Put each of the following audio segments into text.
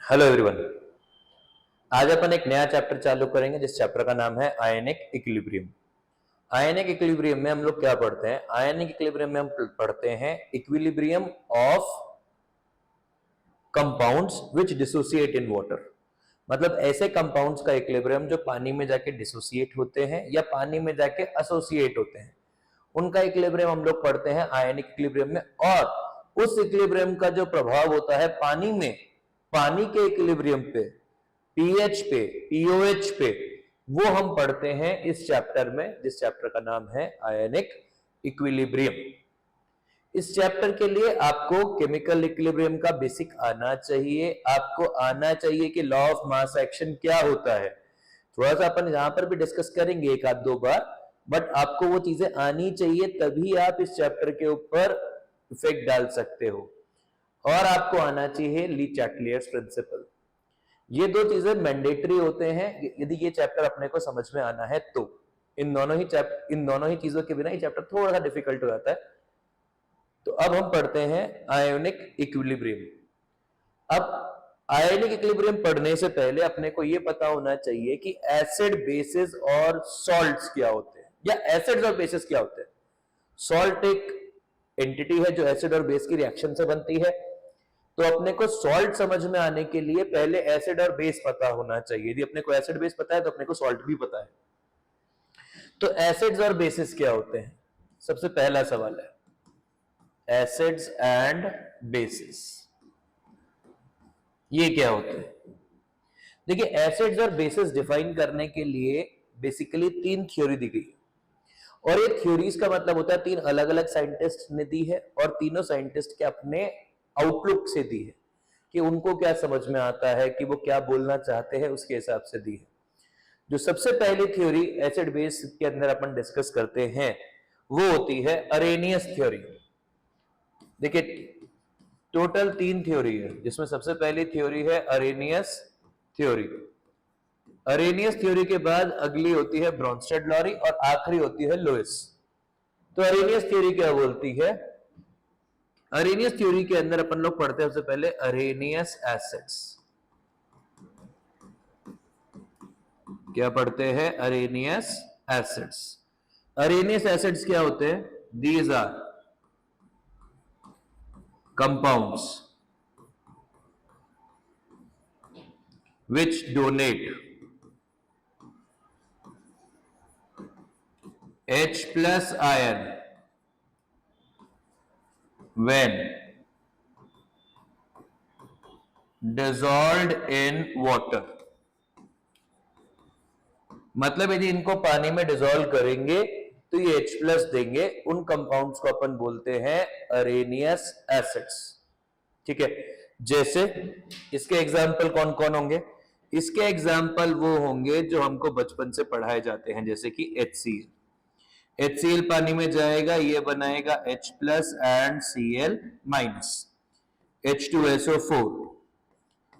Hello everyone. आज अपन एक नया चैप्टर चालू करेंगे जिस चैप्टर का नाम है आयनिक इक्विलिब्रियम। आयनिक इक्विलिब्रियम में हम लोग क्या पढ़ते हैं? आयनिक इक्विलिब्रियम में हम पढ़ते हैं equilibrium of compounds which dissociate in water. मतलब ऐसे कंपाउंड्स का इक्विलिब्रियम जो पानी में जाके डिसोसिएट होते हैं या पानी में जाके एसोसिएट होते हैं, उनका इक्विलिब्रियम हम लोग पढ़ते हैं आयनिक इक्विलिब्रियम में। और उस इक्विलिब्रियम का जो प्रभाव होता है पानी में, पानी के इक्विलिब्रियम पे, पीएच पे, पीओएच पे, वो हम पढ़ते हैं इस चैप्टर में, जिस चैप्टर का नाम है आयनिक इक्विलिब्रियम। इस चैप्टर के लिए आपको केमिकल इक्विलिब्रियम का बेसिक आना चाहिए। आपको आना चाहिए कि लॉ ऑफ मास एक्शन क्या होता है। थोड़ा सा अपन यहां पर भी डिस्कस करेंगे एक आध दो बार, बट आपको वो चीजें आनी चाहिए, तभी आप इस चैप्टर के ऊपर इफेक्ट डाल सकते हो। और आपको आना चाहिए ली चैटलियर्स प्रिंसिपल। ये दो चीजें मैंडेटरी होते हैं यदि ये चैप्टर अपने को समझ में आना है तो। इन दोनों ही चीजों के बिना ये चैप्टर थोड़ा सा डिफिकल्ट हो जाता है। तो अब हम पढ़ते हैं आयोनिक इक्विलिब्रियम। अब आयोनिक इक्विलिब्रियम पढ़ने से पहले अपने को यह पता होना चाहिए कि एसिड, बेसिस और सॉल्ट्स क्या होते हैं, या एसिड्स और बेसिस क्या होते हैं। सॉल्ट एक एंटिटी है जो एसिड और बेस की रिएक्शन से बनती है। तो अपने को सॉल्ट समझ में आने के लिए पहले एसिड और बेस पता होना चाहिए। यदि अपने को एसिड बेस पता है तो अपने को सॉल्ट भी पता है। तो एसिड्स और बेसिस क्या होते हैं, सबसे पहला सवाल है एसिड्स एंड बेसिस, ये क्या होते हैं? देखिए, एसिड्स और बेसिस डिफाइन करने के लिए बेसिकली तीन थ्योरी दी गई है। और ये थ्योरीज का मतलब होता है तीन अलग अलग साइंटिस्ट ने दी है, और तीनों साइंटिस्ट के अपने आउटलुक से दी है कि उनको क्या समझ में आता है, कि वो क्या बोलना चाहते हैं, उसके हिसाब से दी है। जो सबसे पहली थ्योरी एसिड बेस के अंदर अपन डिस्कस करते हैं वो होती है अरेनियस थ्योरी। देखिए, टोटल तीन थ्योरी है, जिसमें सबसे पहली थ्योरी है अरेनियस थ्योरी। अरेनियस थ्योरी के बाद अगली होती है ब्रोंस्टेड-लॉरी, और आखिरी होती है लुईस। तो अरेनियस थ्योरी क्या बोलती है? अरेनियस थ्योरी के अंदर अपन लोग पढ़ते हैं सबसे पहले अरेनियस एसिड्स। क्या पढ़ते हैं? Arrhenius acids. अरेनियस एसिड्स क्या होते हैं? These are compounds which donate H plus ion when dissolved in water। मतलब यदि इनको पानी में डिसॉल्व करेंगे तो ये H प्लस देंगे। उन कंपाउंड्स को अपन बोलते हैं अरेनियस एसिड्स। ठीक है, जैसे इसके एग्जाम्पल कौन कौन होंगे? इसके एग्जाम्पल वो होंगे जो हमको बचपन से पढ़ाए जाते हैं, जैसे कि HCl। HCl पानी में जाएगा, ये बनाएगा H plus and Cl minus. H2SO4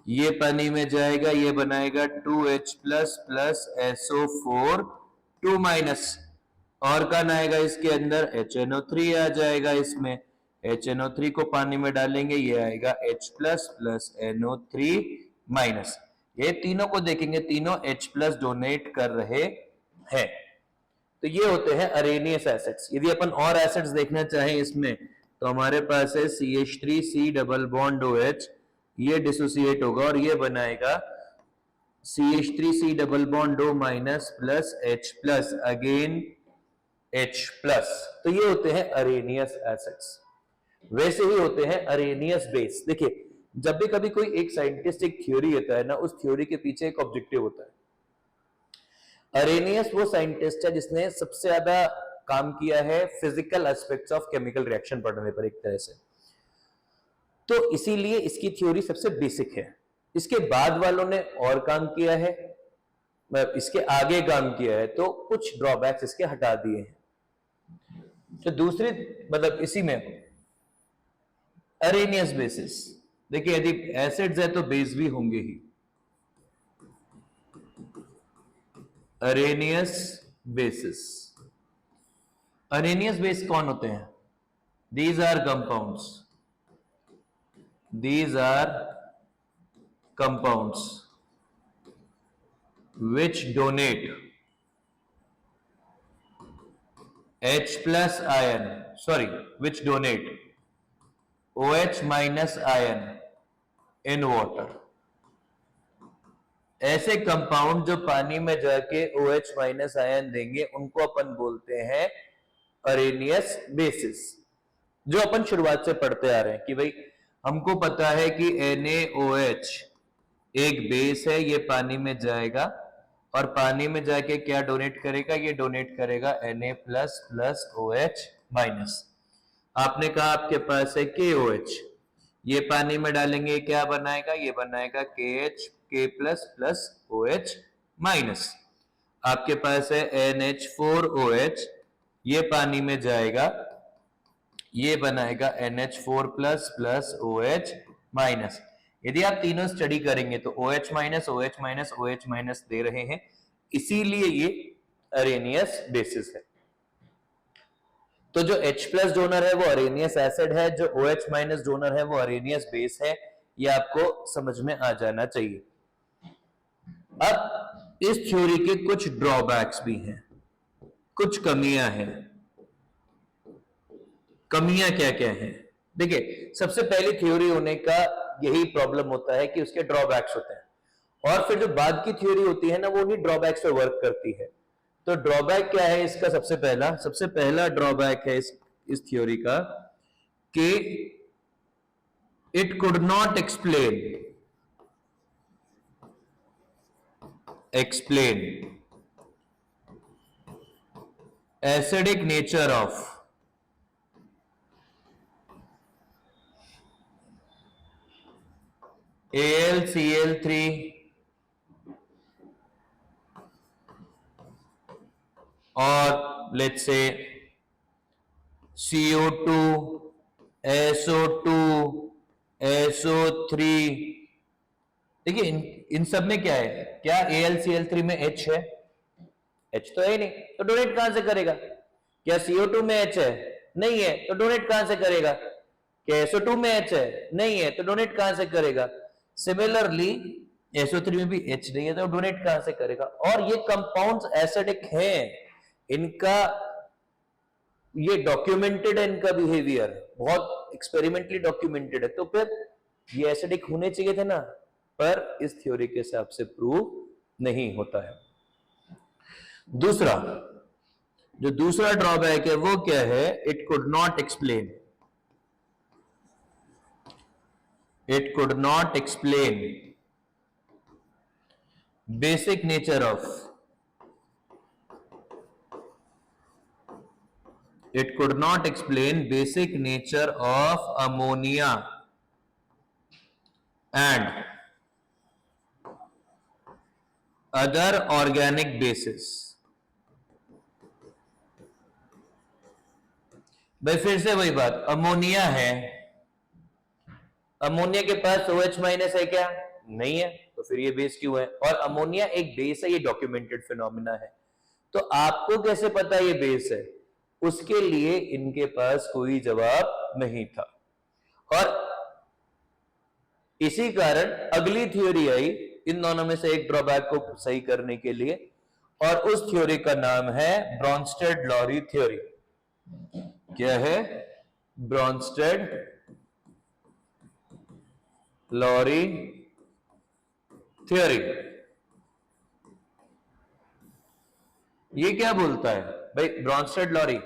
ये पानी में जाएगा, ये बनाएगा 2H plus plus SO4 2 minus. और कौन आएगा इसके अंदर? HNO3 आ जाएगा इसमें। HNO3 को पानी में डालेंगे, ये आएगा H plus plus NO3 minus. ये तीनों को देखेंगे, तीनों H प्लस डोनेट कर रहे हैं। तो ये होते हैं अरेनियस एसिड्स। यदि अपन और एसिड्स देखना चाहें इसमें, तो हमारे पास है CH3C डबल बॉन्ड OH, ये डिसोसिएट होगा और ये बनाएगा CH3C double bond O minus plus H plus again H plus. तो ये होते हैं अरेनियस एसिड्स। वैसे ही होते हैं अरेनियस बेस। देखिए, जब भी कभी कोई एक साइंटिस्ट एक थ्योरी देता है ना, उस थ्योरी के पीछे एक ऑब्जेक्टिव होता है। अरेनियस वो साइंटिस्ट है जिसने सबसे ज्यादा काम किया है physical aspects of chemical reaction पढ़ने पर, एक तरह से। तो इसीलिए इसकी थ्योरी सबसे बेसिक है। इसके बाद वालों ने और काम किया है, इसके आगे काम किया है, तो कुछ ड्रॉबैक्स इसके हटा दिए हैं। तो दूसरी मतलब इसी में अरेनियस बेसिस, देखिए यदि एसिड्स है तो बेस भी होंगे ही। अरेनियस बेसिस, अरेनियस बेस कौन होते हैं? These are compounds, these are compounds which donate H plus ion, which donate OH minus ion in water. ऐसे कंपाउंड जो पानी में जाके OH माइनस आयन देंगे उनको अपन बोलते हैं अरेनियस बेसिस, जो अपन शुरुआत से पढ़ते आ रहे हैं कि भाई हमको पता है कि NaOH एक बेस है, ये पानी में जाएगा और पानी में जाके क्या डोनेट करेगा, ये डोनेट करेगा Na plus plus OH minus. आपने कहा आपके पास है KOH, ये पानी में डालेंगे क्या बनाएगा, ये बनाएगा KH K plus plus OH minus. आपके पास है NH4OH, ये पानी में जाएगा, ये बनाएगा NH4 plus plus OH minus. यदि आप तीनों स्टडी करेंगे तो OH minus OH minus OH minus दे रहे हैं, इसीलिए ये अरेनियस बेसिस है। तो जो H प्लस डोनर है वो अरेनियस एसिड है, जो OH माइनस डोनर है वो अरेनियस बेस है। ये आपको समझ में आ जाना चाहिए। अब इस थ्योरी के कुछ ड्रॉबैक्स भी हैं, कुछ कमियां हैं। कमियां क्या क्या हैं? देखिए, सबसे पहली थ्योरी होने का यही प्रॉब्लम होता है कि उसके ड्रॉबैक्स होते हैं, और फिर जो बाद की थ्योरी होती है ना, वो ही ड्रॉबैक्स पे वर्क करती है। तो ड्रॉबैक क्या है इसका? सबसे पहला ड्रॉबैक है इस थ्योरी का कि it could not explain acidic nature of AlCl3 or let's say CO2, SO2, SO3। देखिए इन सब में क्या है? क्या AlCl3 में H है? H तो है नहीं, तो डोनेट कहां से करेगा? क्या CO2 में H है? नहीं है, तो डोनेट कहां से करेगा? क्या SO2 में H है? नहीं है, तो डोनेट कहां से करेगा? सिमिलरली SO3 में भी H नहीं है, तो डोनेट कहां से करेगा? और ये कंपाउंड्स एसिडिक हैं, इनका ये डॉक्यूमेंटेड है, इनका बिहेवियर बहुत एक्सपेरिमेंटली डॉक्यूमेंटेड है, तो फिर ये एसिडिक होने चाहिए थे ना, पर इस थ्योरी के हिसाब से प्रूव नहीं होता है। जो दूसरा ड्रॉबैक है वो क्या है? It could not explain basic nature of ammonia and other organic bases। भाई फिर से वही बात, अमोनिया है, अमोनिया के पास OH माइनस है क्या? नहीं है, तो फिर ये बेस क्यों है? और अमोनिया एक बेस है, ये डॉक्यूमेंटेड फिनोमिना है, तो आपको कैसे पता ये बेस है? उसके लिए इनके पास कोई जवाब नहीं था, और इसी कारण अगली थ्योरी आई इन दोनों में से एक ड्रॉबैक को सही करने के लिए, और उस थ्योरी का नाम है ब्रॉन्स्टेड-लॉरी थ्योरी। क्या है? Brønsted-lorry theory. ये क्या बोलता है भाई? Brønsted-lorry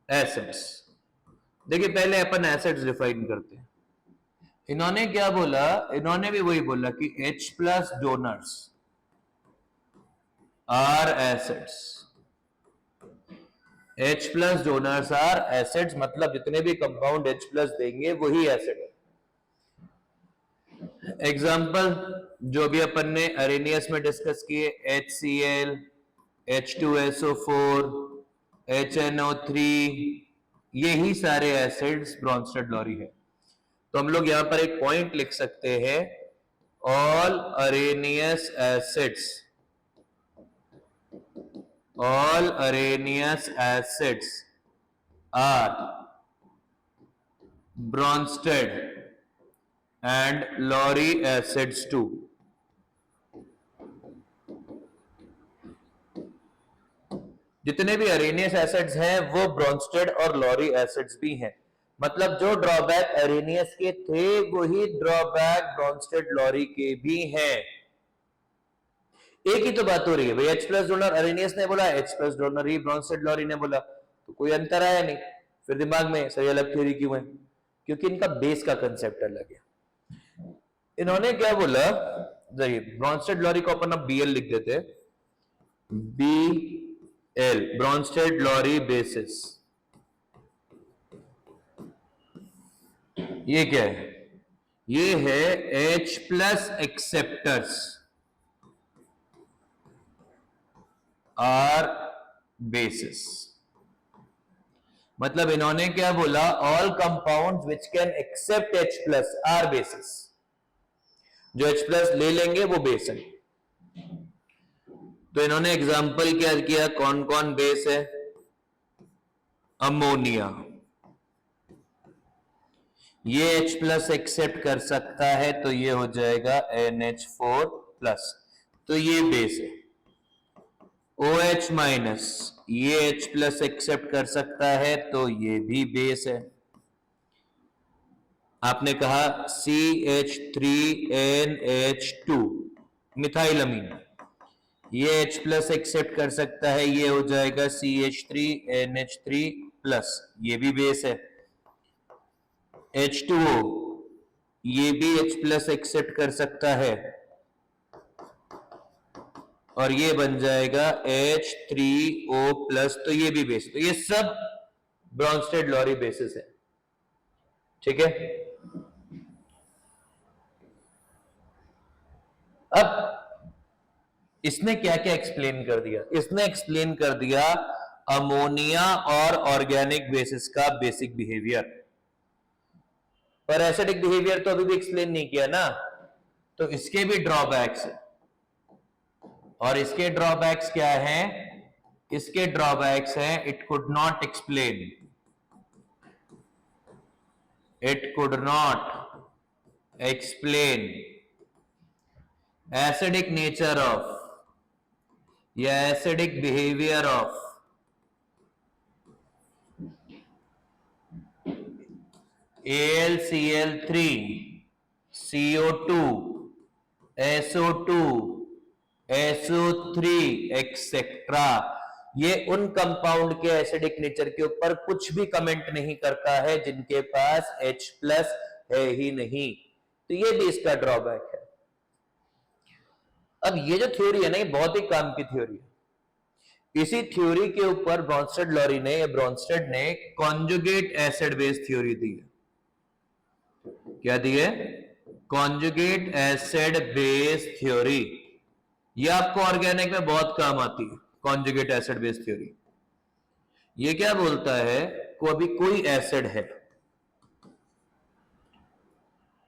acids. देखिए पहले अपन एसिड्स डिफाइन करते हैं। इन्होंने क्या बोला? इन्होंने भी वही बोला कि H plus donors are acids. H plus donors are acids, मतलब जितने भी कंपाउंड H प्लस देंगे वही एसिड है। एग्जाम्पल जो भी अपन ने अरेनियस में डिस्कस किए, HCl, H2SO4, HNO3, यही सारे एसिड्स ब्रॉन्स्टेड-लॉरी है। तो हम लोग यहां पर एक पॉइंट लिख सकते हैं, all Arrhenius acids are Bronsted and Lowry acids too. जितने भी अरेनियस एसिड्स हैं वो ब्रॉन्स्टेड और लॉरी एसिड्स भी हैं। मतलब जो ड्रॉबैक अरेनियस के थे वही ड्रॉबैक ब्रॉन्स्टेड लॉरी के भी हैं। एक ही तो बात हो रही है भाई, H प्लस डोनर अरेनियस ने बोला, H प्लस डोनर ही ब्रॉन्स्टेड लॉरी ने बोला, तो कोई अंतर आया नहीं। फिर दिमाग में सही अलग थ्योरी क्यों है? क्योंकि इनका बेस का कंसेप्ट अलग है। इन्होंने क्या बोला, ब्रॉन्स्टेड लॉरी को अपन अब BL लिख देते, BL ब्रॉन्स्टेड लॉरी बेसिस। ये क्या है? ये है H plus acceptors are bases. मतलब इन्होंने क्या बोला, all compounds which can accept H plus are bases. जो H प्लस ले लेंगे वो बेस है। तो इन्होंने एग्जाम्पल क्या किया, कौन कौन बेस है? अमोनिया, ये H प्लस एक्सेप्ट कर सकता है तो ये हो जाएगा NH4 प्लस, तो ये बेस है। OH माइनस, ये H प्लस एक्सेप्ट कर सकता है तो ये भी बेस है। आपने कहा CH3NH2 मिथाइलअमीन, ये H प्लस एक्सेप्ट कर सकता है, ये हो जाएगा CH3NH3 प्लस, ये भी बेस है। H2O, ये भी H प्लस एक्सेप्ट कर सकता है और ये बन जाएगा H3O प्लस, तो ये भी बेस। तो ये सब ब्रॉन्स्टेड लॉरी बेसिस है। ठीक है, अब इसने क्या क्या एक्सप्लेन कर दिया? इसने एक्सप्लेन कर दिया अमोनिया और ऑर्गेनिक बेसिस का बेसिक बिहेवियर, पर एसिडिक बिहेवियर तो अभी भी एक्सप्लेन नहीं किया ना। तो इसके भी ड्रॉबैक्स है, और इसके ड्रॉबैक्स क्या हैं? इसके ड्रॉबैक्स हैं, it could not explain, it could not explain acidic nature of या acidic behaviour of AlCl3 CO2 SO2 SO3 etcetera. ये उन कंपाउंड के एसिडिक नेचर के ऊपर कुछ भी कमेंट नहीं करता है जिनके पास H प्लस है ही नहीं। तो ये भी इसका ड्रॉबैक है। अब ये जो थ्योरी है ना, ये बहुत ही काम की थ्योरी है। इसी थ्योरी के ऊपर ब्रॉन्स्टेड लॉरी ने या ब्रॉन्स्टेड ने कॉन्जुगेट एसिड बेस थ्योरी दी है। क्या दी है? Conjugate acid base theory. ये आपको ऑर्गेनिक में बहुत काम आती है, कॉन्जुगेट एसिड बेस थ्योरी। ये क्या बोलता है, अभी कोई एसिड है,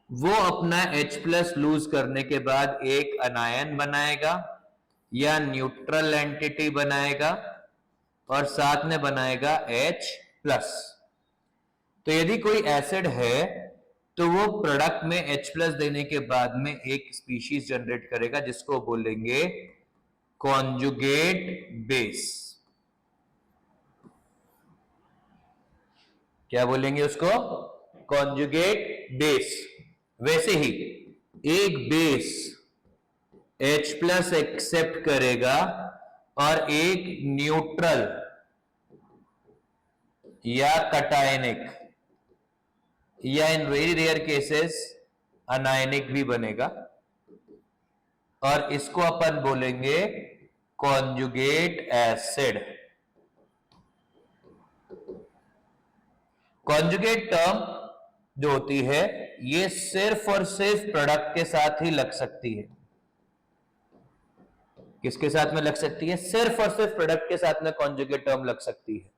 वो अपना H प्लस लूज करने के बाद एक अनायन बनाएगा या न्यूट्रल एंटिटी बनाएगा और साथ में बनाएगा H प्लस। तो यदि कोई एसिड है तो वो प्रोडक्ट में H प्लस देने के बाद में एक स्पीशीज जनरेट करेगा जिसको बोलेंगे कॉन्जुगेट बेस। क्या बोलेंगे उसको? Conjugate base. वैसे ही एक बेस H प्लस एक्सेप्ट करेगा और एक न्यूट्रल या कटायनिक या in very rare cases anionic भी बनेगा, और इसको अपन बोलेंगे कॉन्जुगेट एसिड। कॉन्जुगेट टर्म जो होती है ये सिर्फ और सिर्फ प्रोडक्ट के साथ ही लग सकती है। किसके साथ में लग सकती है? सिर्फ और सिर्फ प्रोडक्ट के साथ में कॉन्जुगेट टर्म लग सकती है।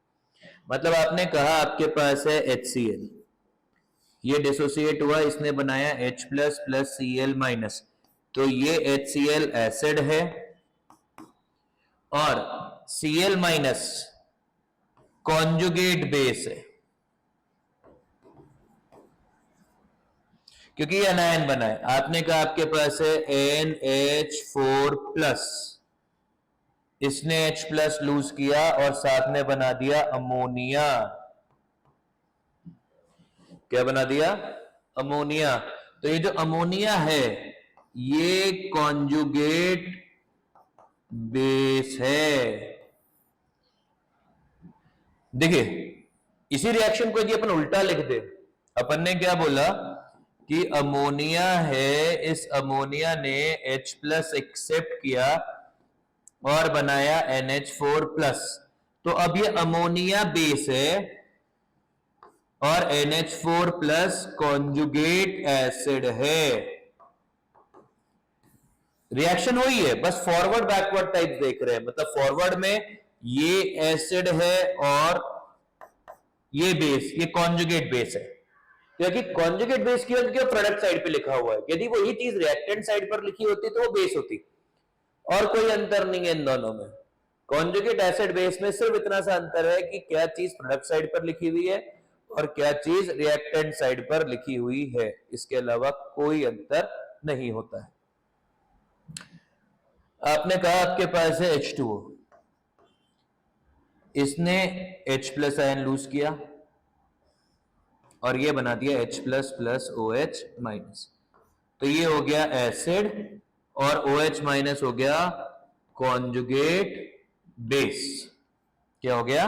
मतलब आपने कहा आपके पास है HCl, ये डिसोसिएट हुआ, इसने बनाया H plus plus Cl minus, तो ये HCl एसिड है और Cl माइनस कॉन्जुगेट बेस है। क्योंकि ये अनायन बना है। आपने कहा आपके पास है NH4+, इसने H+ लूज किया और साथ में बना दिया अमोनिया। क्या बना दिया? अमोनिया। तो ये जो अमोनिया है ये कॉन्जुगेट बेस है। देखिए, इसी रिएक्शन को यदि अपन उल्टा लिख दे, अपन ने क्या बोला कि अमोनिया है, इस अमोनिया ने H+ एक्सेप्ट किया और बनाया NH4+। तो अब ये अमोनिया बेस है और NH4+ कॉन्जुगेट एसिड है। रिएक्शन वही है, बस फॉरवर्ड बैकवर्ड टाइप देख रहे हैं। मतलब फॉरवर्ड में ये एसिड है और ये बेस, ये कॉन्जुगेट बेस है। क्योंकि कॉन्जुगेट बेस क्यों? क्योंकि प्रोडक्ट साइड पे लिखा हुआ है। यदि वही चीज रिएक्टेंट साइड पर लिखी होती तो वो बेस होती, और कोई अंतर नहीं है इन दोनों में। कॉन्जुगेट एसिड बेस में सिर्फ इतना सा अंतर है कि क्या चीज प्रोडक्ट साइड पर लिखी हुई है और क्या चीज रिएक्टेंट साइड पर लिखी हुई है। इसके अलावा कोई अंतर नहीं होता है। आपने कहा आपके पास है H2O, इसने H+ आयन लूज किया और ये बना दिया H++ OH-। तो ये हो गया एसिड और OH- हो गया कॉन्जुगेट बेस। क्या हो गया?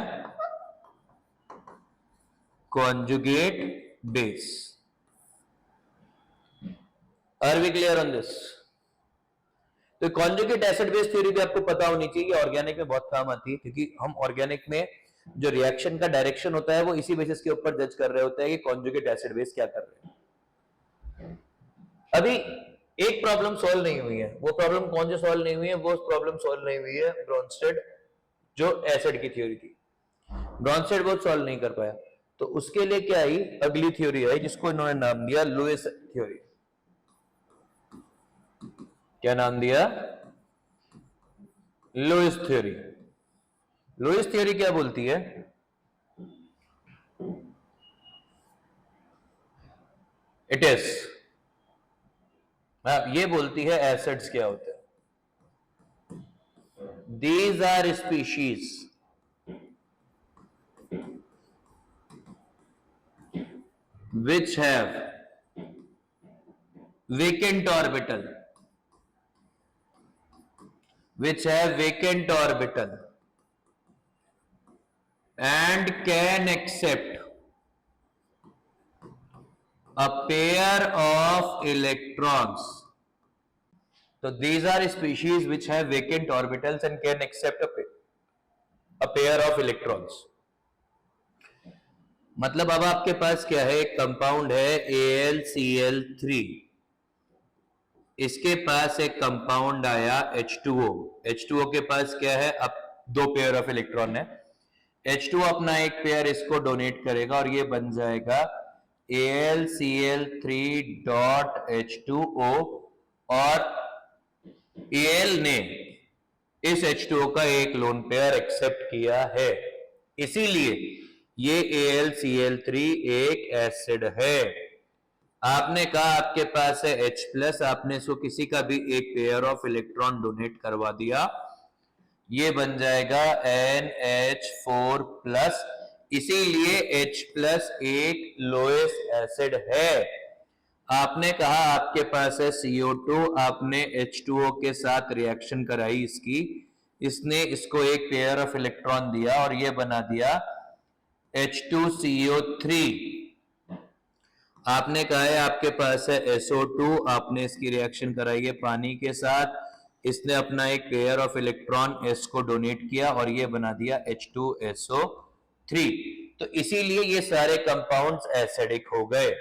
Conjugate base. Are we clear on this? तो कॉन्जुगेट एसिड बेस थ्योरी भी आपको पता होनी चाहिए, ऑर्गेनिक में बहुत काम आती है, क्योंकि हम ऑर्गेनिक में जो रिएक्शन का डायरेक्शन होता है वो इसी बेसिस के ऊपर जज कर रहे होते हैं कि कॉन्जुगेट एसिड बेस क्या कर रहे हैं। अभी एक प्रॉब्लम सॉल्व नहीं हुई है। वो प्रॉब्लम कौन सी सॉल्व नहीं हुई है? वो प्रॉब्लम सॉल्व नहीं हुई है ब्रॉन्स्टेड जो एसिड की थ्योरी थी, ब्रॉन्स्टेड वो सॉल्व नहीं कर पाया। तो उसके लिए क्या आई? अगली थ्योरी आई जिसको इन्होंने नाम दिया लुईस थ्योरी। क्या नाम दिया? Lewis theory. लुईस थ्योरी क्या बोलती है? इट इज, ये बोलती है एसिड्स क्या होते हैं। These are species which have vacant orbital, and can accept a pair of electrons. So these are species which have vacant orbitals and can accept a pair of electrons. मतलब अब आपके पास क्या है? एक कंपाउंड है AlCl3, इसके पास एक compound आया H2O। H2O के पास क्या है? अब दो पेयर ऑफ इलेक्ट्रॉन है। H2O अपना एक पेयर इसको डोनेट करेगा और ये बन जाएगा AlCl3.H2O, और Al ने इस H2O का एक लोन पेयर एक्सेप्ट किया है, इसीलिए ये AlCl3 एक एसिड है। आपने कहा आपके पास है H+, आपने इसको किसी का भी एक पेयर ऑफ इलेक्ट्रॉन डोनेट करवा दिया, ये बन जाएगा NH4+, इसीलिए H+ एक लोएस्ट एसिड है। आपने कहा आपके पास है CO2, आपने H2O के साथ रिएक्शन कराई इसकी, इसने इसको एक पेयर ऑफ इलेक्ट्रॉन दिया और ये बना दिया H2CO3। आपने कहा है आपके पास है SO2, आपने इसकी रिएक्शन कराई है पानी के साथ, इसने अपना एक पेयर ऑफ इलेक्ट्रॉन S को डोनेट किया और ये बना दिया H2SO3। तो इसीलिए ये सारे कंपाउंड्स एसिडिक हो गए।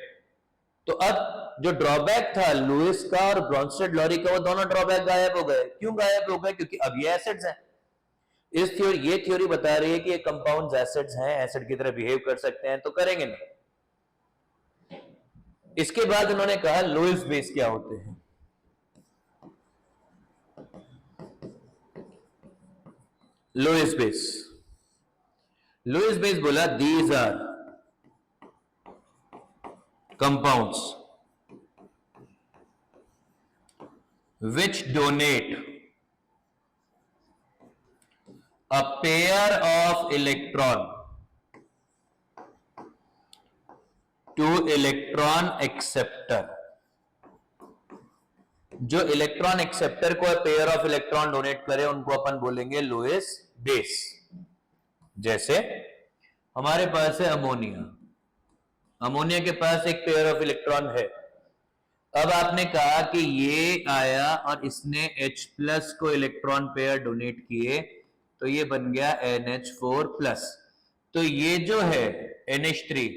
तो अब जो ड्रॉबैक था लुईस का और ब्रॉन्स्टेड-लॉरी का, वो दोनों ड्रॉबैक गायब हो गए। क्यों गायब हो गए? क्योंकि अब ये एसिड्स हैं। इस थ्योरी, ये थ्योरी बता रही है कि ये कंपाउंड्स एसिड्स हैं, एसिड की तरह बिहेव कर सकते हैं, तो करेंगे नहीं। इसके बाद उन्होंने कहा लुईस बेस क्या होते हैं। लुईस बेस बोला these are compounds which donate a pair of electron to electron acceptor। जो इलेक्ट्रॉन एक्सेप्टर को पेयर ऑफ इलेक्ट्रॉन डोनेट करे उनको अपन बोलेंगे लोएस बेस। जैसे हमारे पास है अमोनिया, अमोनिया के पास एक पेयर ऑफ इलेक्ट्रॉन है। अब आपने कहा कि ये आया और इसने H+ को इलेक्ट्रॉन पेयर डोनेट किए, तो ये बन गया NH4+। तो ये जो है NH3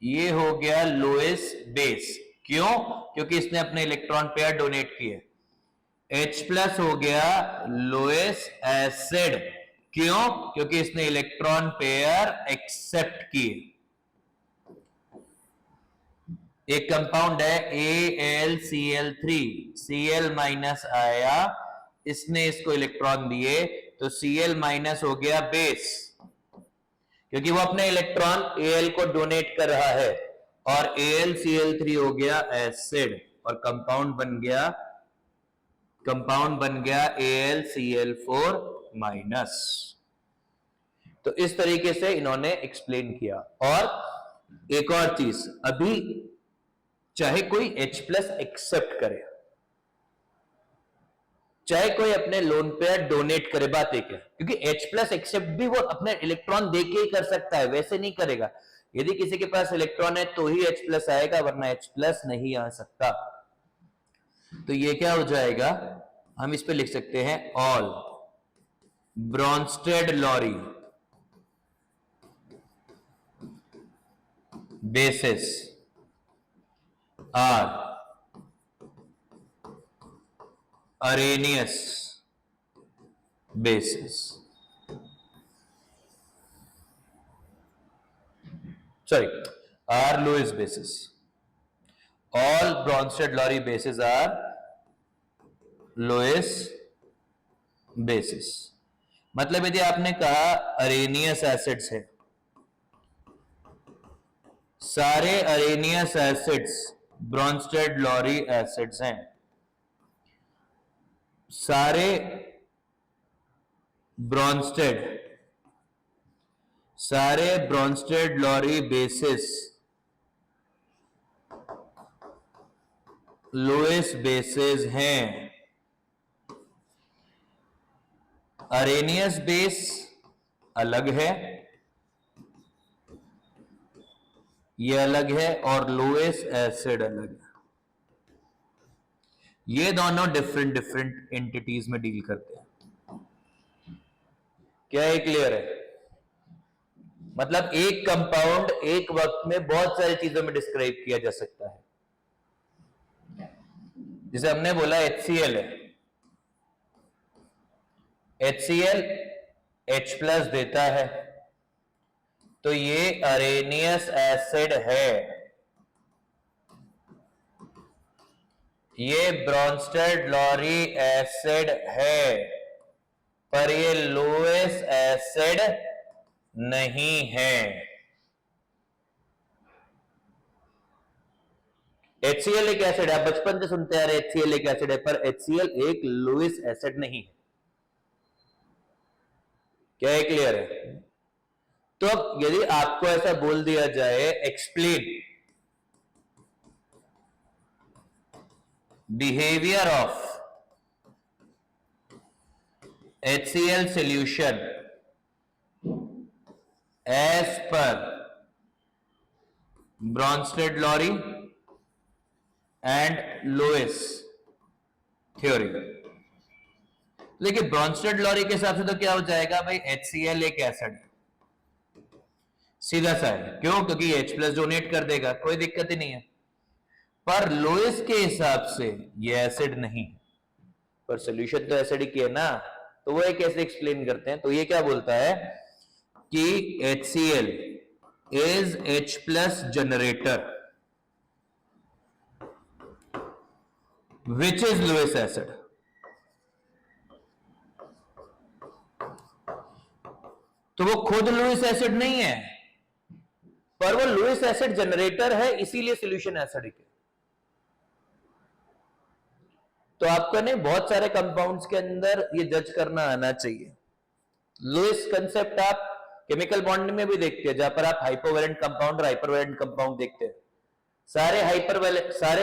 ये हो गया लोएस बेस। क्यों? क्योंकि इसने अपने इलेक्ट्रॉन पेयर डोनेट किए। H+ हो गया लोएस एसिड। क्यों? क्योंकि इसने इलेक्ट्रॉन पेयर एक्सेप्ट किए। एक कंपाउंड है AlCl3, Cl- आया, इसने इसको इलेक्ट्रॉन दिए, तो Cl- हो गया बेस, क्योंकि वो अपने इलेक्ट्रॉन Al को डोनेट कर रहा है, और AlCl3 हो गया एसिड, और कंपाउंड बन गया AlCl4-। तो इस तरीके से इन्होंने एक्सप्लेन किया। और एक और चीज, अभी चाहे कोई H+ एक्सेप्ट करे, चाहे कोई अपने लोन पेयर डोनेट करे, बात एक है, क्योंकि H+ एक्सेप्ट भी वो अपने इलेक्ट्रॉन देके ही कर सकता है, वैसे नहीं करेगा। यदि किसी के पास इलेक्ट्रॉन है तो ही H+ आएगा, वरना H+ नहीं आ सकता। तो ये क्या हो जाएगा, हम इस पे लिख सकते हैं all Brønsted-lorry bases are Arrhenius bases। Sorry, are Lewis bases। All Bronsted-Lowry bases are Lewis bases। मतलब यदि आपने कहा अरेनियस एसिड्स है, सारे अरेनियस एसिड्स ब्रॉन्स्टेड-लॉरी एसिड्स हैं, सारे ब्रॉन्स्टेड-लॉरी बेसिस लोएस बेसेस हैं। अरेनियस बेस अलग है, ये अलग है, और लोएस एसिड अलग है। ये दोनों डिफरेंट एंटिटीज में डील करते हैं। क्या ये क्लियर है? मतलब एक कंपाउंड एक वक्त में बहुत सारी चीजों में डिस्क्राइब किया जा सकता है। जैसे हमने बोला HCl है, HCl H+ देता है, तो ये अरेनियस एसिड है, ये ब्रॉन्स्टेड-लॉरी एसिड है, पर ये लोएस एसिड नहीं है। HCl एक एसिड है, आप बचपन से सुनते आ रहे HCl एक एसिड है, पर HCl एक लोएस एसिड नहीं है। क्या है क्लियर है? तो अब यदि आपको ऐसा बोल दिया जाए, explain behaviour of HCl solution as per Bronsted-Lowry and Lewis theory। देखिए ब्रॉन्स्टेड-लॉरी के हिसाब से तो क्या हो जाएगा भाई, HCl एक एसिड है, सीधा सा है। क्यों? क्योंकि H+ डोनेट कर देगा, कोई दिक्कत ही नहीं है। पर लोएस के हिसाब से ये एसिड नहीं, पर सोल्यूशन तो एसिड ही है ना, तो वो एक कैसे एक्सप्लेन करते हैं। तो ये क्या बोलता है कि HCl is H+ generator which is Lewis acid। तो वो खुद लुईस एसिड नहीं है, पर वो लुईस एसिड जनरेटर है, इसीलिए सॉल्यूशन एसिडिक है। तो आपको नहीं बहुत सारे कंपाउंड्स के अंदर ये जज करना आना चाहिए। लुईस कंसेप्ट आप केमिकल बॉन्डिंग में भी देखते हैं, जहां पर आप हाइपोवैलेंट कंपाउंड और हाइपरवैलेंट कंपाउंड देखते हैं। सारे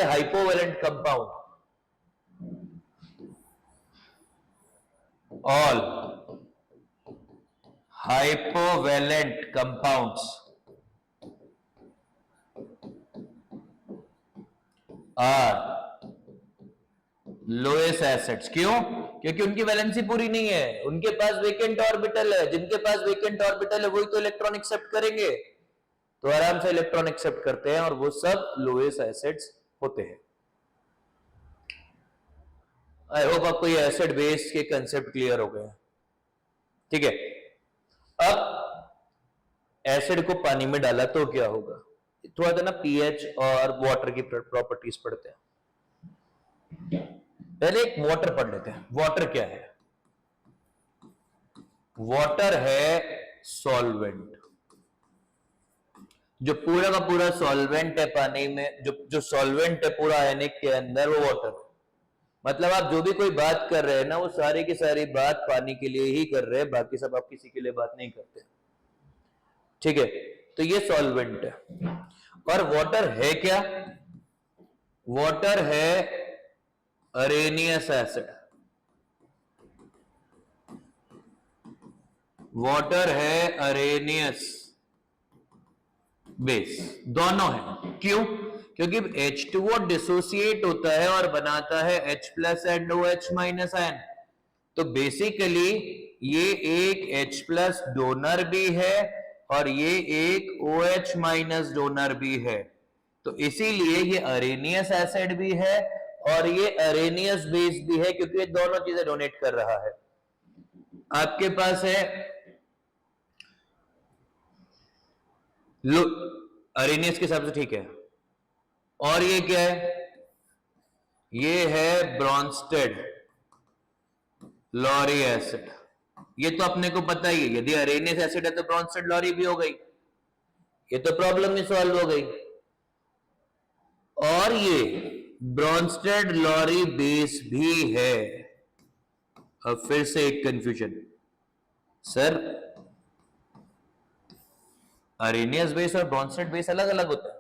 hypovalent compound, all hypovalent compounds are lowest acids. क्यों? क्योंकि उनकी वैलेंसी पूरी नहीं है, उनके पास वेकेंट ऑर्बिटल है। जिनके पास वेकेंट ऑर्बिटल है वही तो इलेक्ट्रॉन एक्सेप्ट करेंगे, तो आराम से इलेक्ट्रॉन एक्सेप्ट करते हैं और वो सब लोएस्ट एसिड्स होते हैं। आई होप आपको ये एसिड बेस के कंसेप्ट क्लियर हो गए। ठीक है, अब एसिड को पानी में डाला तो क्या होगा, थोड़ा सा ना पीएच और वाटर की प्रॉपर्टीज पढ़ते हैं। पहले एक वाटर पढ़ लेते हैं। वाटर क्या है? वाटर है सॉल्वेंट, जो पूरा का पूरा सॉल्वेंट है पानी में, जो सॉल्वेंट है पूरा आयनिक के अंदर, वो वाटर। मतलब आप जो भी कोई बात कर रहे हैं ना, वो सारी की सारी बात पानी के लिए ही कर रहे हैं, बाकी सब आप किसी के लिए बात नहीं करते। ठीक है, तो ये सॉल्वेंट है। और वाटर है क्या? वाटर है अरेनियस एसिड। वाटर है अरेनियस बेस, दोनों है। क्यों? क्योंकि H2O डिसोसिएट होता है और बनाता है H plus and OH minus ion. तो बेसिकली ये एक H प्लस डोनर भी है और ये एक OH माइनस डोनर भी है। तो इसीलिए ये अरेनियस एसिड भी है और ये अरेनियस बेस भी है, क्योंकि ये दोनों चीजें डोनेट कर रहा है। आपके पास है अरेनियस के हिसाब से, ठीक है। और ये क्या है? ये है ब्रॉन्स्टेड लॉरी एसिड। ये तो अपने को पता ही है, यदि अरेनियस एसिड है तो ब्रॉन्स्टेड लॉरी भी हो गई, ये तो प्रॉब्लम ही सॉल्व हो गई। और ये ब्रॉन्स्टेड लॉरी बेस भी है। अब फिर से एक कंफ्यूजन, सर अरेनियस बेस और ब्रॉन्स्टेड बेस अलग अलग होता है।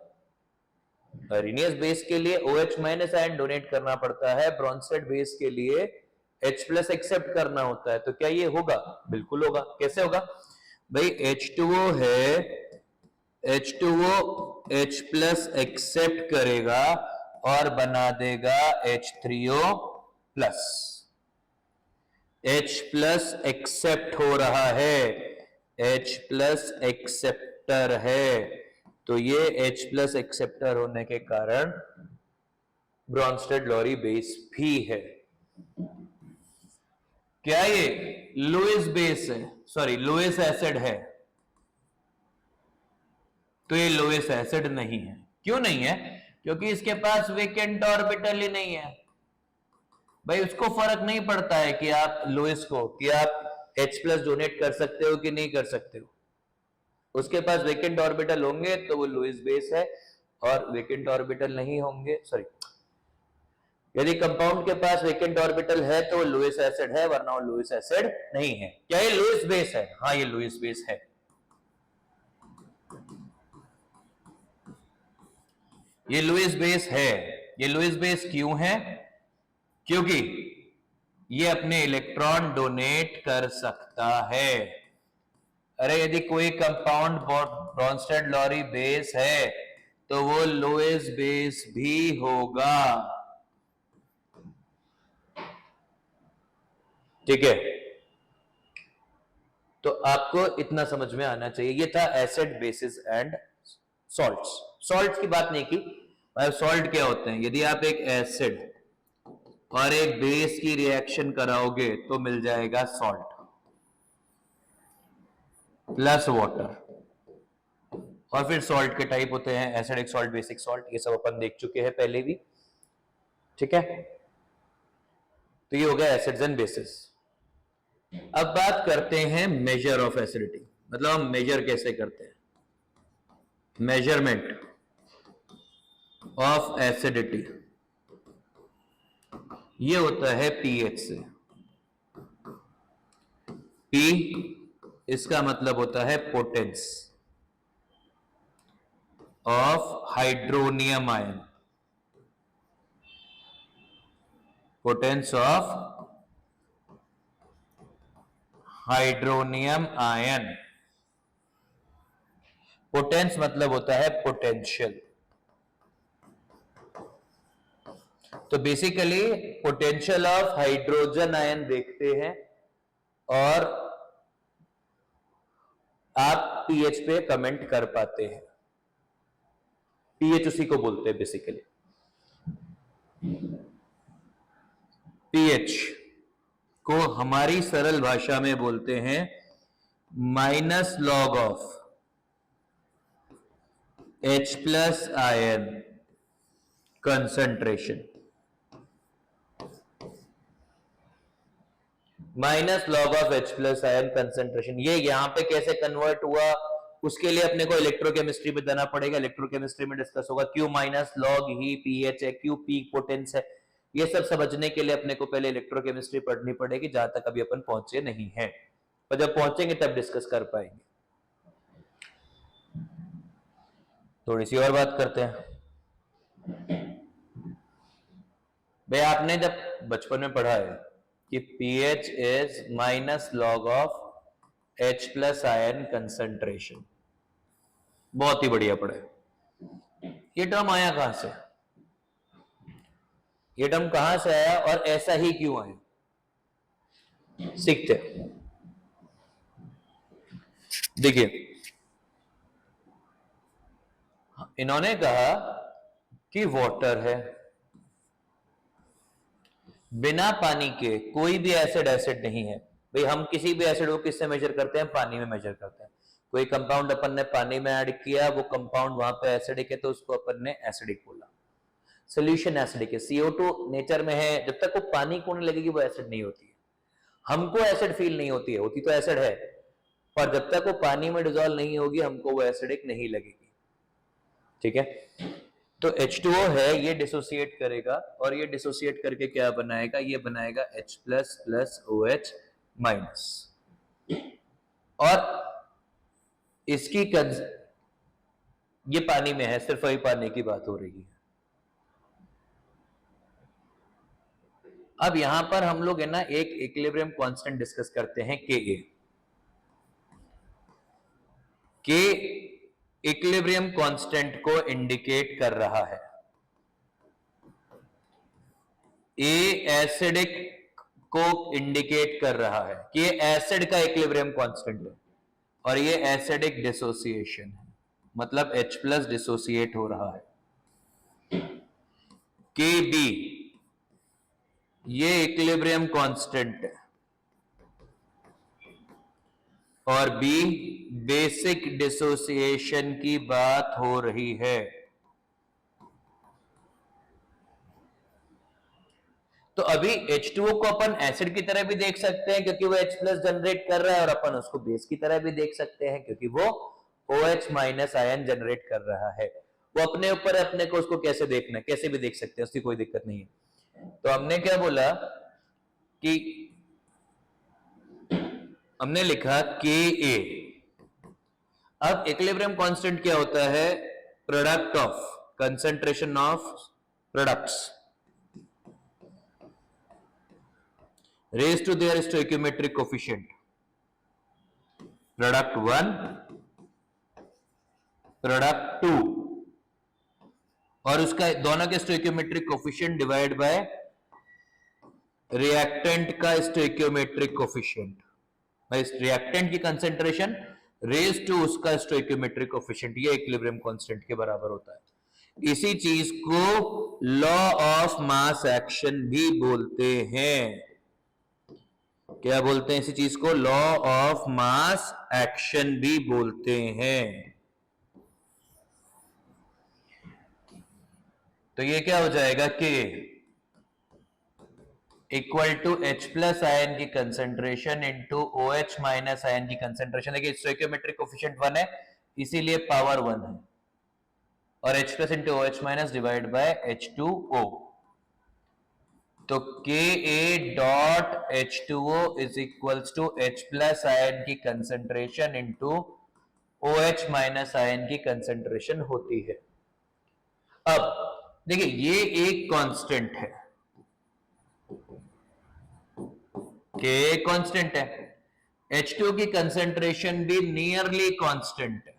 अरेनियस बेस के लिए OH माइनस आयन डोनेट करना पड़ता है, ब्रॉन्स्टेड बेस के लिए H प्लस एक्सेप्ट करना होता है। तो क्या ये होगा? बिल्कुल होगा। कैसे होगा भाई? H2O है, H2O H प्लस एक्सेप्ट करेगा और बना देगा H3O plus. H plus accept हो रहा है, H प्लस एक्सेप्टर है, तो ये H प्लस एक्सेप्टर होने के कारण ब्रॉन्स्टेड लॉरी बेस भी है। क्या ये लुईस बेस है, सॉरी लुईस एसिड है? तो ये लुईस एसिड नहीं है। क्यों नहीं है? क्योंकि इसके पास वेकेंट ऑर्बिटल ही नहीं है। भाई उसको फर्क नहीं पड़ता है कि आप लुईस को, कि आप H प्लस डोनेट कर सकते हो कि नहीं कर सकते हो। उसके पास वेकेंट ऑर्बिटल होंगे तो वो लुईस बेस है, और वेकेंट ऑर्बिटल नहीं होंगे, सॉरी यदि कंपाउंड के पास वेकेंट ऑर्बिटल है तो वो लुईस एसिड है, वरना वो लुईस एसिड नहीं है। क्या ये लुईस बेस है? हाँ ये लुईस बेस है। ये लुईस बेस है। ये लुईस बेस क्यों है? क्योंकि ये अपने इलेक्ट्रॉन डोनेट कर सकता है। अरे यदि कोई कंपाउंड ब्रॉन्स्टेड लॉरी बेस है तो वो लुईस बेस भी होगा। ठीक है, तो आपको इतना समझ में आना चाहिए। ये था acid, basis and salts. Salts की बात नहीं की। सॉल्ट क्या होते हैं? यदि आप एक एसिड और एक बेस की रिएक्शन कराओगे तो मिल जाएगा सॉल्ट प्लस वाटर। और फिर सॉल्ट के टाइप होते हैं एसिडिक सॉल्ट, बेसिक सॉल्ट, ये सब अपन देख चुके हैं पहले भी। ठीक है, तो ये हो गया एसिड्स एंड बेसिस। अब बात करते हैं मेजर ऑफ एसिडिटी, मतलब हम मेजर कैसे करते हैं। मेजरमेंट ऑफ एसिडिटी, ये होता है पीएच से। पी इसका मतलब होता है potence of hydronium ion, potence of hydronium ion. Potence मतलब होता है पोटेंशियल। तो basically potential of hydrogen ion देखते हैं और आप पीएच पे कमेंट कर पाते हैं। पीएच उसी को बोलते हैं बेसिकली। पीएच को हमारी सरल भाषा में बोलते हैं minus log of H plus ion concentration. Minus log of H plus ion concentration. ये यहां पे कैसे कन्वर्ट हुआ, उसके लिए अपने को इलेक्ट्रोकेमिस्ट्री में देना पड़ेगा। इलेक्ट्रोकेमिस्ट्री में डिस्कस होगा। क्यू माइनस लॉग ही पीएच है, क्यू पीक पोटेंस है। ये सब समझने के लिए अपने को पहले इलेक्ट्रोकेमिस्ट्री पढ़नी पड़ेगी, जहां तक अभी अपन पहुंचे नहीं है, पर जब पहुंचेंगे तब डिस्कस कर पाएंगे। थोड़ी सी और बात करते हैं। भाई आपने जब बचपन में पढ़ा है कि pH is minus log of H plus ion concentration, बहुत ही बढ़िया पढ़े। ये टर्म आया कहां से, ये टर्म कहां से आया और ऐसा ही क्यों आया, सीखते। देखिए इन्होंने कहा कि वाटर है, बिना पानी के कोई भी एसिड नहीं है। भाई हम किसी भी एसिड को किससे मेजर करते हैं, पानी में मेजर करते हैं। कोई कंपाउंड अपन ने पानी में ऐड किया, वो कंपाउंड वहां पे एसिडिक है तो उसको अपन ने एसिडिक बोला। सोल्यूशन एसिडिक है, CO2 नेचर में है, जब तक वो पानी को नहीं लगेगी वो एसिड नहीं होती है। हमको एसिड फील नहीं होती है, होती तो एसिड है, पर जब तक वो पानी में डिसॉल्व नहीं होगी हमको वो एसिडिक नहीं लगेगी। ठीक है, तो H2O है, ये डिसोसिएट करेगा और ये डिसोसिएट करके क्या बनाएगा, ये बनाएगा H plus plus OH minus. और इसकी ये पानी में है, सिर्फ वही पानी की बात हो रही है। अब यहां पर हम लोग है ना एक इक्विलिब्रियम कांस्टेंट डिस्कस करते हैं, Ka। K इक्विलिब्रियम कांस्टेंट को इंडिकेट कर रहा है। A एसिडिक को इंडिकेट कर रहा है कि ये एसिड का इक्विलिब्रियम कांस्टेंट है और ये एसिडिक डिसोसिएशन है, मतलब H प्लस डिसोसिएट हो रहा है। Kb ये इक्विलिब्रियम कांस्टेंट है और B बेसिक डिसोसिएशन की बात हो रही है। तो अभी H2O को अपन एसिड की तरह भी देख सकते हैं क्योंकि वो H प्लस जनरेट कर रहा है, और अपन उसको बेस की तरह भी देख सकते हैं क्योंकि वो OH माइनस आयन जनरेट कर रहा है। वो अपने ऊपर अपने को उसको कैसे देखना है, कैसे भी देख सकते हैं, उसकी कोई दिक्कत नहीं है। तो हमने क्या बोला कि हमने लिखा Ka। अब इक्विलिब्रियम कांस्टेंट क्या होता है, product of concentration of products raised to their stoichiometric coefficient, product 1 product 2 और उसका दोनों के stoichiometric coefficient divide by reactant का stoichiometric coefficient। भाई रिएक्टेंट की कंसेंट्रेशन रेज टू उसका stoichiometric coefficient, ये इक्विलिब्रियम कांस्टेंट के बराबर होता है। इसी चीज को लॉ ऑफ मास एक्शन भी बोलते हैं। क्या बोलते हैं इसी चीज को, लॉ ऑफ मास एक्शन भी बोलते हैं। तो ये क्या हो जाएगा कि equal to H plus ion की concentration into OH minus ion की कंसेंट्रेशन। देखिए स्टोइकियोमेट्रिक कोफिशिएंट 1 है इसीलिए पावर 1 है, और H plus into OH minus divide by H2O। तो Ka dot H2O is equals to H plus ion की concentration into OH minus ion की concentration होती है। अब देखिए ये एक कांस्टेंट है, Ka कांस्टेंट है, H2O की कंसेंट्रेशन भी नियरली कांस्टेंट है,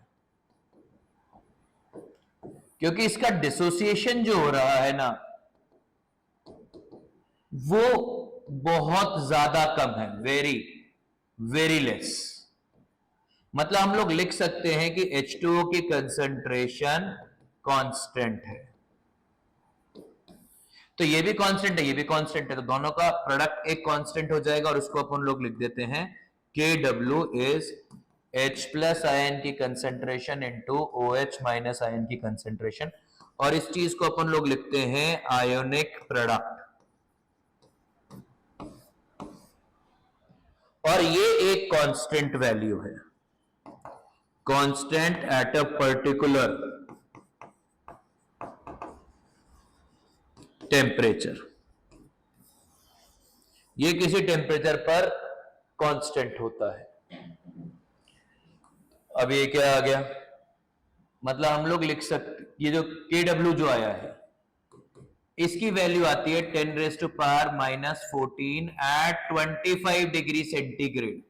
क्योंकि इसका डिसोसिएशन जो हो रहा है ना वो बहुत ज्यादा कम है, वेरी वेरी लेस। मतलब हम लोग लिख सकते हैं कि H2O की कंसेंट्रेशन कांस्टेंट है, तो ये भी कांस्टेंट है, ये भी कांस्टेंट है, तो दोनों का प्रोडक्ट एक कांस्टेंट हो जाएगा और उसको अपन लोग लिख देते हैं Kw is H plus ion की concentration into OH minus ion की कंसेंट्रेशन, और इस चीज को अपन लोग लिखते हैं आयोनिक प्रोडक्ट। और ये एक कांस्टेंट वैल्यू है, constant at a particular temperature, ये किसी टेम्परेचर पर कांस्टेंट होता है। अब ये क्या आ गया, मतलब हम लोग लिख सकते, ये जो Kw जो आया है इसकी वैल्यू आती है 10 raise to power minus 14 at 25 degree centigrade.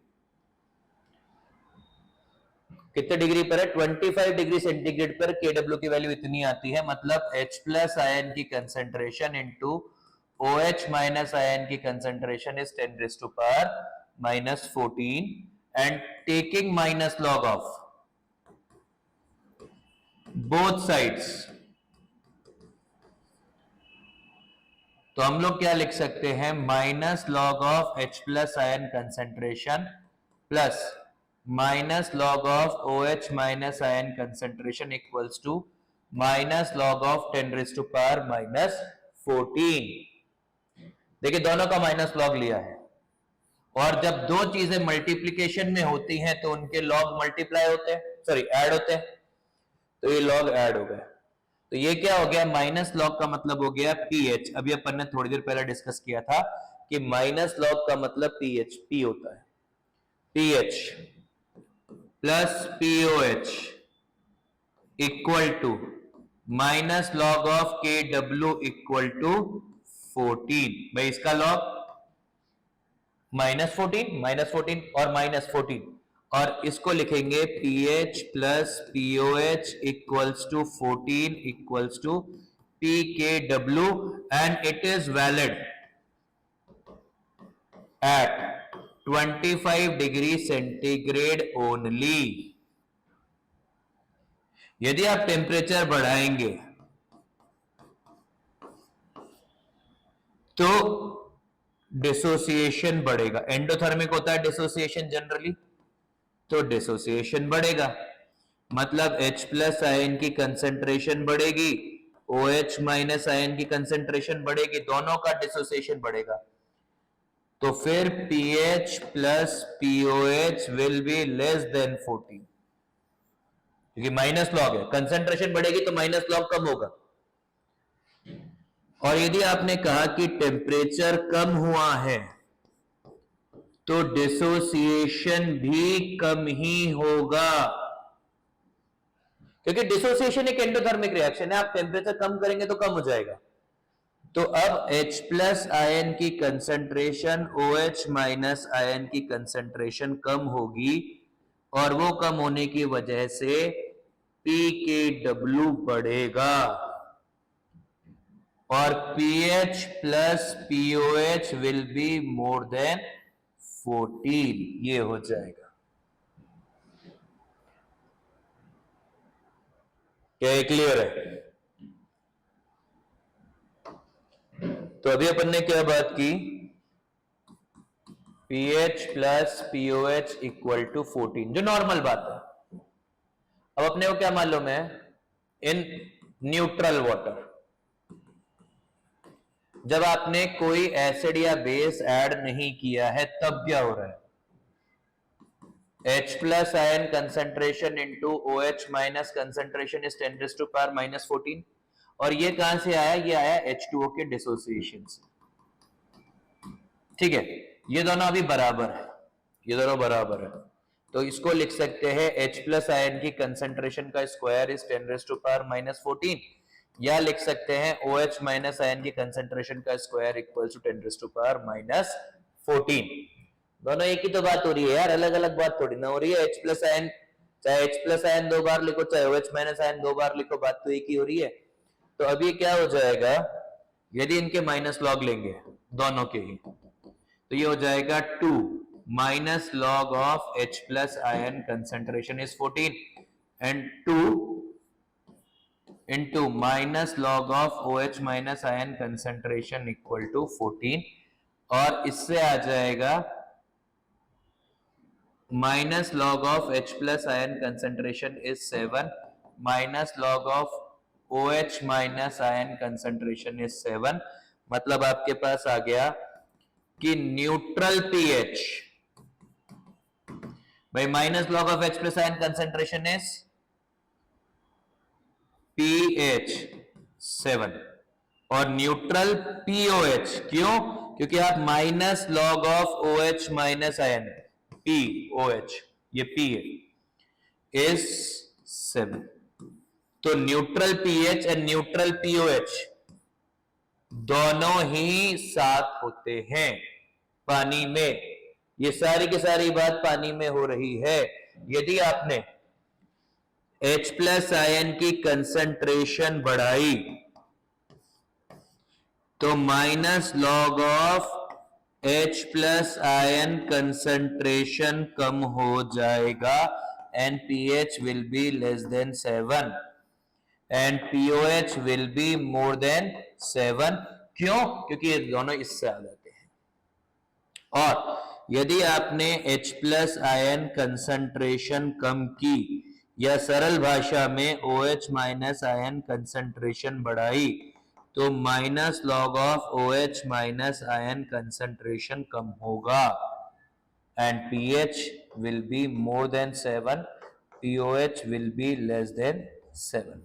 कितने डिग्री पर है, 25 डिग्री सेंटीग्रेड पर Kw की वैल्यू इतनी आती है, मतलब H प्लस आयन की concentration into OH minus ion की concentration is 10 raise to power minus 14 and taking minus log of both sides, तो हम लोग क्या लिख सकते हैं, minus log of H plus ion concentration plus minus log of OH minus ion concentration equals to minus log of 10 raise to power minus 14। देखिए दोनों का माइनस लॉग लिया है, और जब दो चीजें मल्टीप्लीकेशन में होती हैं तो उनके लॉग मल्टीप्लाई होते हैं, सॉरी ऐड होते हैं, तो ये लॉग ऐड हो गया, तो ये क्या हो गया, माइनस लॉग का मतलब हो गया पीएच। अभी अपन ने थोड़ी देर पहले डिस्कस किया था कि माइनस लॉग का मतलब पीएच, पी होता है, pH plus pOH equal to minus log of Kw equal to 14। भाई इसका लॉग माइनस 14 और माइनस 14, और इसको लिखेंगे pH plus POH equals to 14 equals to pKw and it is valid at 25 degree centigrade only. यदि आप टेम्परेचर बढ़ाएंगे तो डिसोसिएशन बढ़ेगा, एंडोथर्मिक होता है डिसोसिएशन जनरली, तो डिसोसिएशन बढ़ेगा, मतलब H प्लस आयन की कंसेंट्रेशन बढ़ेगी, OH माइनस आयन की कंसेंट्रेशन बढ़ेगी, दोनों का डिसोसिएशन बढ़ेगा, तो फिर pH plus POH will be less then 14, क्योंकि माइनस लॉग है, कंसेंट्रेशन बढ़ेगी तो माइनस लॉग कम होगा। और यदि आपने कहा कि टेम्परेचर कम हुआ है तो डिसोसिएशन भी कम ही होगा, क्योंकि डिसोसिएशन एक एंडोथर्मिक रिएक्शन है, आप टेम्परेचर कम करेंगे तो कम हो जाएगा। तो अब H प्लस आयन की कंसेंट्रेशन OH माइनस आयन की कंसेंट्रेशन कम होगी, और वो कम होने की वजह से pKw बढ़ेगा, और pH plus POH will be more then 14, ये हो जाएगा। क्या ये क्लियर है? तो अभी अपन ने क्या बात की, pH plus POH equal to 14, जो नॉर्मल बात है। अब अपने को क्या मालूम है, इन न्यूट्रल वाटर जब आपने कोई एसिड या बेस ऐड नहीं किया है तब क्या हो रहा है, H plus ion concentration into OH minus concentration is 10 raise to power minus 14, और ये कहां से आया, ये आया H2O के डिसोसिएशन से। ठीक है, ये दोनों अभी बराबर है, ये दोनों बराबर है, तो इसको लिख सकते हैं H प्लस आयन की कंसेंट्रेशन का स्क्वायर इज 10⁻⁻14, या लिख सकते हैं OH माइनस आयन की कंसेंट्रेशन का स्क्वायर इक्वल्स टू 10⁻⁻14। दोनों एक ही तो बात हो रही है यार, अलग अलग बात थोड़ी ना हो रही है। H प्लस आयन, चाहे H प्लस आयन 2 बार लिखो, चाहे OH माइनस आयन 2 बार लिखो, बात तो एक ही हो रही है। तो अभी क्या हो जाएगा, यदि इनके माइनस लॉग लेंगे दोनों के ही, तो ये हो जाएगा 2 minus log of H plus ion concentration is 14 and 2 into minus log of OH minus ion concentration equal to 14, और इससे आ जाएगा minus log of H plus ion concentration is 7 minus log of OH minus ion concentration is 7। मतलब आपके पास आ गया कि न्यूट्रल पीएच, भाई minus log of H plus ion concentration is pH 7 और न्यूट्रल POH, क्यों? क्योंकि आप minus log of OH minus ion POH, ये P है, इज 7। तो neutral pH and neutral POH दोनों ही साथ होते हैं पानी में। ये सारी की सारी बात पानी में हो रही है। यदि आपने H प्लस आयन की कंसंट्रेशन बढ़ाई तो minus log of H plus ion concentration कम हो जाएगा and pH will be less than 7 and POH will be more than 7। क्यों? क्योंकि ये दोनों इससे आ जाते हैं। और यदि आपने H प्लस आयन कंसंट्रेशन कम की या सरल भाषा में OH माइनस आयन कंसंट्रेशन बढ़ाई तो minus log of OH minus ion concentration कम होगा and pH will be more than 7, POH will be less than 7।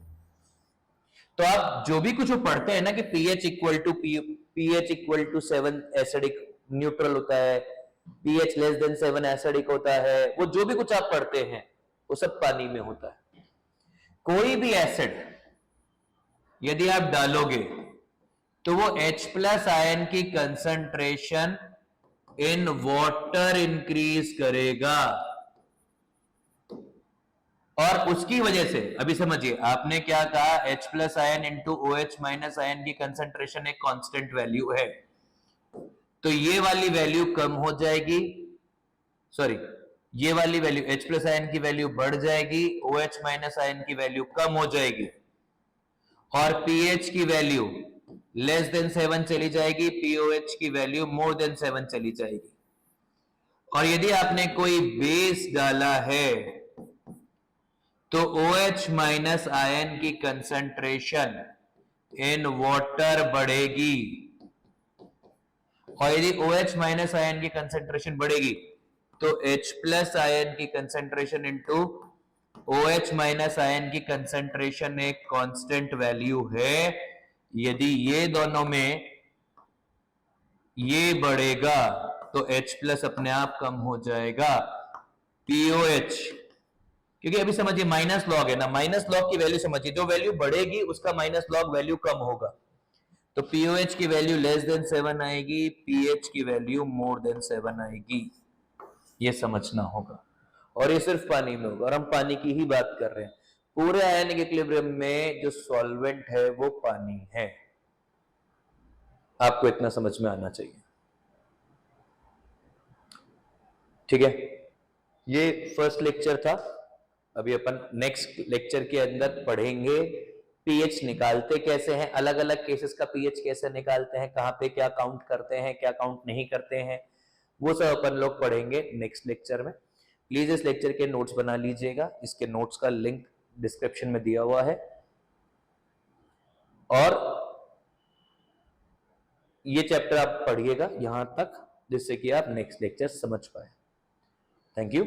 तो आप जो भी कुछ पढ़ते हैं ना कि pH equal to 7 acidic neutral होता है, pH लेस देन 7 एसिडिक होता है, वो जो भी कुछ आप पढ़ते हैं वो सब पानी में होता है। कोई भी एसिड यदि आप डालोगे तो वो H प्लस आयन की कंसंट्रेशन इन वाटर इंक्रीज करेगा, और उसकी वजह से अभी समझिए आपने क्या कहा, H plus ion into OH minus ion की कंसंट्रेशन एक कांस्टेंट वैल्यू है, तो ये वाली वैल्यू कम हो जाएगी, सॉरी ये वाली वैल्यू H प्लस आयन की वैल्यू बढ़ जाएगी, OH माइनस आयन की वैल्यू कम हो जाएगी, और pH की वैल्यू लेस देन 7 चली जाएगी, POH की वैल्यू मोर देन 7 चली जाएगी। और यदि आपने कोई बेस डाला है तो OH माइनस आयन की कंसंट्रेशन इन वाटर बढ़ेगी, और यदि OH माइनस आयन की कंसंट्रेशन बढ़ेगी तो H प्लस आयन की concentration into OH minus ion की कंसंट्रेशन एक कांस्टेंट वैल्यू है। यदि ये दोनों में ये बढ़ेगा तो H प्लस अपने आप कम हो जाएगा, POH, क्योंकि अभी समझिए माइनस लॉग है ना, माइनस लॉग की वैल्यू समझिए, जो वैल्यू बढ़ेगी उसका माइनस लॉग वैल्यू कम होगा, तो POH की वैल्यू लेस देन 7 आएगी, pH की वैल्यू मोर देन 7 आएगी। ये समझना होगा, और ये सिर्फ पानी में होगा, और हम पानी की ही बात कर रहे हैं। पूरे आयनिक इक्विलिब्रियम में जो सॉल्वेंट है वो पानी है, आपको इतना समझ में आना चाहिए। ठीक है, ये फर्स्ट लेक्चर था। अभी अपन नेक्स्ट लेक्चर के अंदर पढ़ेंगे पीएच निकालते कैसे हैं, अलग अलग केसेस का पीएच कैसे निकालते हैं, कहां पे क्या काउंट करते हैं, क्या काउंट नहीं करते हैं, वो सब अपन लोग पढ़ेंगे नेक्स्ट लेक्चर में। प्लीज इस लेक्चर के नोट्स बना लीजिएगा, इसके नोट्स का लिंक डिस्क्रिप्शन में दिया हुआ है, और ये चैप्टर आप पढ़िएगा यहां तक जिससे कि आप नेक्स्ट लेक्चर समझ पाए। Thank you.